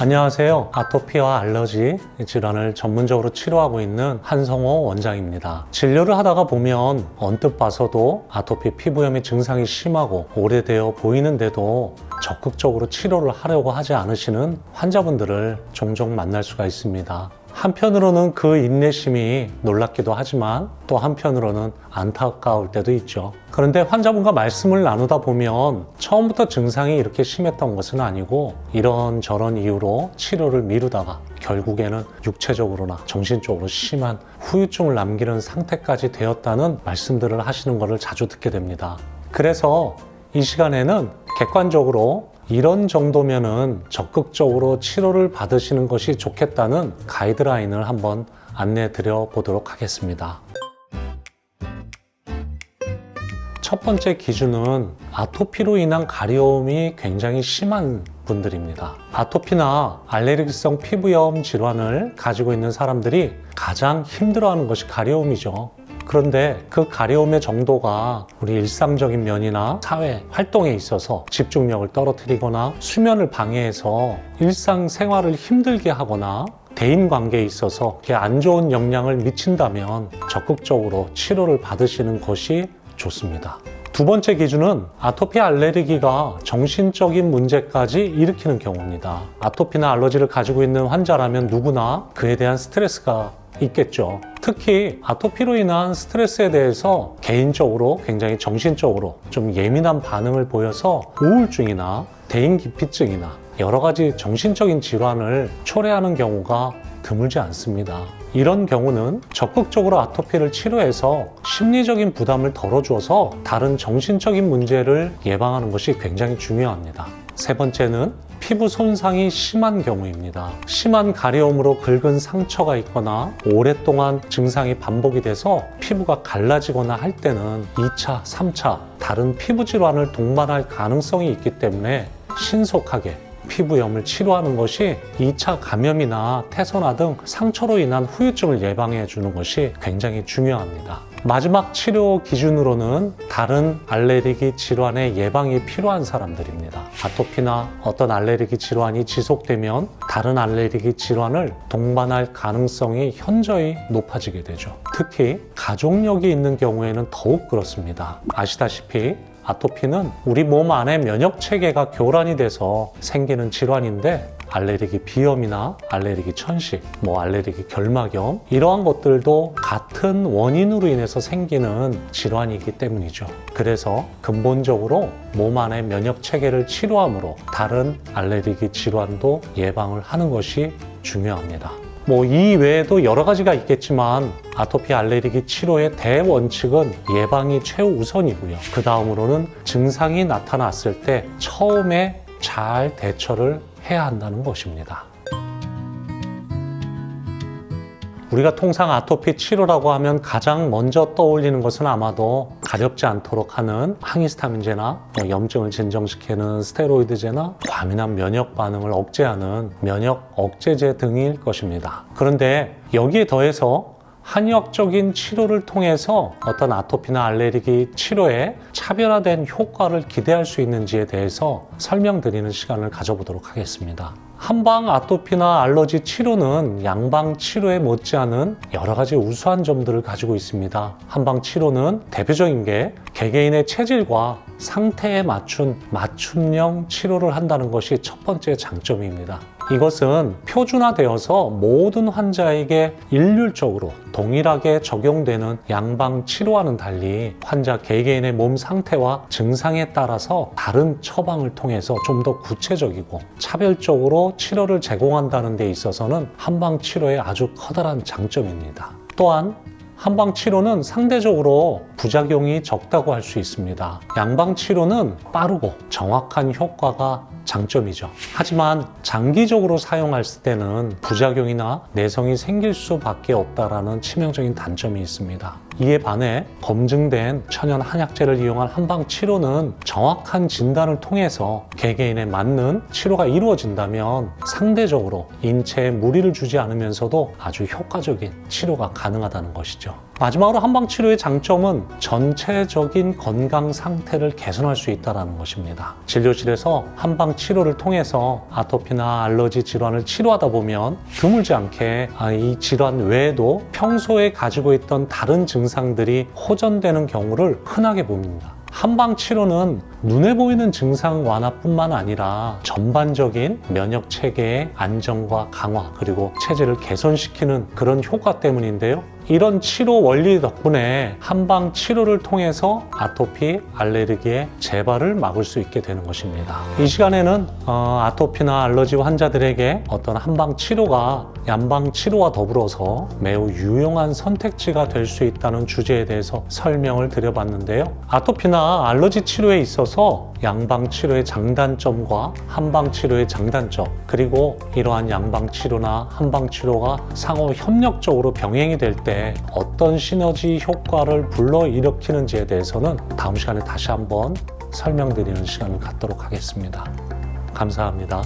안녕하세요. 아토피와 알러지 질환을 전문적으로 치료하고 있는 한성호 원장입니다. 진료를 하다가 보면 언뜻 봐서도 아토피 피부염의 증상이 심하고 오래되어 보이는데도 적극적으로 치료를 하려고 하지 않으시는 환자분들을 종종 만날 수가 있습니다. 한편으로는 그 인내심이 놀랍기도 하지만 또 한편으로는 안타까울 때도 있죠. 그런데 환자분과 말씀을 나누다 보면 처음부터 증상이 이렇게 심했던 것은 아니고 이런저런 이유로 치료를 미루다가 결국에는 육체적으로나 정신적으로 심한 후유증을 남기는 상태까지 되었다는 말씀들을 하시는 것을 자주 듣게 됩니다. 그래서 이 시간에는 객관적으로 이런 정도면은 적극적으로 치료를 받으시는 것이 좋겠다는 가이드라인을 한번 안내 드려 보도록 하겠습니다. 첫 번째 기준은 아토피로 인한 가려움이 굉장히 심한 분들입니다. 아토피나 알레르기성 피부염 질환을 가지고 있는 사람들이 가장 힘들어하는 것이 가려움이죠. 그런데 그 가려움의 정도가 우리 일상적인 면이나 사회 활동에 있어서 집중력을 떨어뜨리거나 수면을 방해해서 일상생활을 힘들게 하거나 대인관계에 있어서 안 좋은 영향을 미친다면 적극적으로 치료를 받으시는 것이 좋습니다. 두 번째 기준은 아토피 알레르기가 정신적인 문제까지 일으키는 경우입니다. 아토피나 알러지를 가지고 있는 환자라면 누구나 그에 대한 스트레스가 있겠죠. 특히 아토피로 인한 스트레스에 대해서 개인적으로 굉장히 정신적으로 좀 예민한 반응을 보여서 우울증이나 대인기피증이나 여러 가지 정신적인 질환을 초래하는 경우가 드물지 않습니다. 이런 경우는 적극적으로 아토피를 치료해서 심리적인 부담을 덜어줘서 다른 정신적인 문제를 예방하는 것이 굉장히 중요합니다. 세 번째는 피부 손상이 심한 경우입니다. 심한 가려움으로 긁은 상처가 있거나 오랫동안 증상이 반복이 돼서 피부가 갈라지거나 할 때는 2차, 3차 다른 피부 질환을 동반할 가능성이 있기 때문에 신속하게 피부염을 치료하는 것이 2차 감염이나 태선화 등 상처로 인한 후유증을 예방해 주는 것이 굉장히 중요합니다. 마지막 치료 기준으로는 다른 알레르기 질환의 예방이 필요한 사람들입니다. 아토피나 어떤 알레르기 질환이 지속되면 다른 알레르기 질환을 동반할 가능성이 현저히 높아지게 되죠. 특히 가족력이 있는 경우에는 더욱 그렇습니다. 아시다시피 아토피는 우리 몸 안에 면역 체계가 교란이 돼서 생기는 질환인데 알레르기 비염이나 알레르기 천식, 알레르기 결막염 이러한 것들도 같은 원인으로 인해서 생기는 질환이기 때문이죠. 그래서 근본적으로 몸 안의 면역 체계를 치료함으로 다른 알레르기 질환도 예방을 하는 것이 중요합니다. 이 외에도 여러 가지가 있겠지만 아토피 알레르기 치료의 대원칙은 예방이 최우선이고요. 그 다음으로는 증상이 나타났을 때 처음에 잘 대처를 해야 한다는 것입니다. 우리가 통상 아토피 치료라고 하면 가장 먼저 떠올리는 것은 아마도 가렵지 않도록 하는 항히스타민제나 염증을 진정시키는 스테로이드제나 과민한 면역 반응을 억제하는 면역 억제제 등일 것입니다. 그런데 여기에 더해서 한의학적인 치료를 통해서 어떤 아토피나 알레르기 치료에 차별화된 효과를 기대할 수 있는지에 대해서 설명드리는 시간을 가져보도록 하겠습니다. 한방 아토피나 알러지 치료는 양방 치료에 못지않은 여러 가지 우수한 점들을 가지고 있습니다. 한방 치료는 대표적인 게 개개인의 체질과 상태에 맞춘 맞춤형 치료를 한다는 것이 첫 번째 장점입니다. 이것은 표준화되어서 모든 환자에게 일률적으로 동일하게 적용되는 양방 치료와는 달리 환자 개개인의 몸 상태와 증상에 따라서 다른 처방을 통해서 좀 더 구체적이고 차별적으로 치료를 제공한다는 데 있어서는 한방 치료의 아주 커다란 장점입니다. 또한 한방 치료는 상대적으로 부작용이 적다고 할 수 있습니다. 양방 치료는 빠르고 정확한 효과가 장점이죠. 하지만 장기적으로 사용할 때는 부작용이나 내성이 생길 수밖에 없다는 치명적인 단점이 있습니다. 이에 반해 검증된 천연 한약재를 이용한 한방 치료는 정확한 진단을 통해서 개개인에 맞는 치료가 이루어진다면 상대적으로 인체에 무리를 주지 않으면서도 아주 효과적인 치료가 가능하다는 것이죠. 마지막으로 한방치료의 장점은 전체적인 건강 상태를 개선할 수 있다는 것입니다. 진료실에서 한방치료를 통해서 아토피나 알러지 질환을 치료하다 보면 드물지 않게 이 질환 외에도 평소에 가지고 있던 다른 증상들이 호전되는 경우를 흔하게 봅니다. 한방치료는 눈에 보이는 증상 완화뿐만 아니라 전반적인 면역 체계의 안정과 강화, 그리고 체질을 개선시키는 그런 효과 때문인데요. 이런 치료 원리 덕분에 한방 치료를 통해서 아토피, 알레르기의 재발을 막을 수 있게 되는 것입니다. 이 시간에는 아토피나 알러지 환자들에게 어떤 한방 치료가 양방 치료와 더불어서 매우 유용한 선택지가 될 수 있다는 주제에 대해서 설명을 드려봤는데요. 아토피나 알러지 치료에 있어서 양방 치료의 장단점과 한방 치료의 장단점, 그리고 이러한 양방 치료나 한방 치료가 상호 협력적으로 병행이 될 때 어떤 시너지 효과를 불러일으키는지에 대해서는 다음 시간에 다시 한번 설명드리는 시간을 갖도록 하겠습니다. 감사합니다.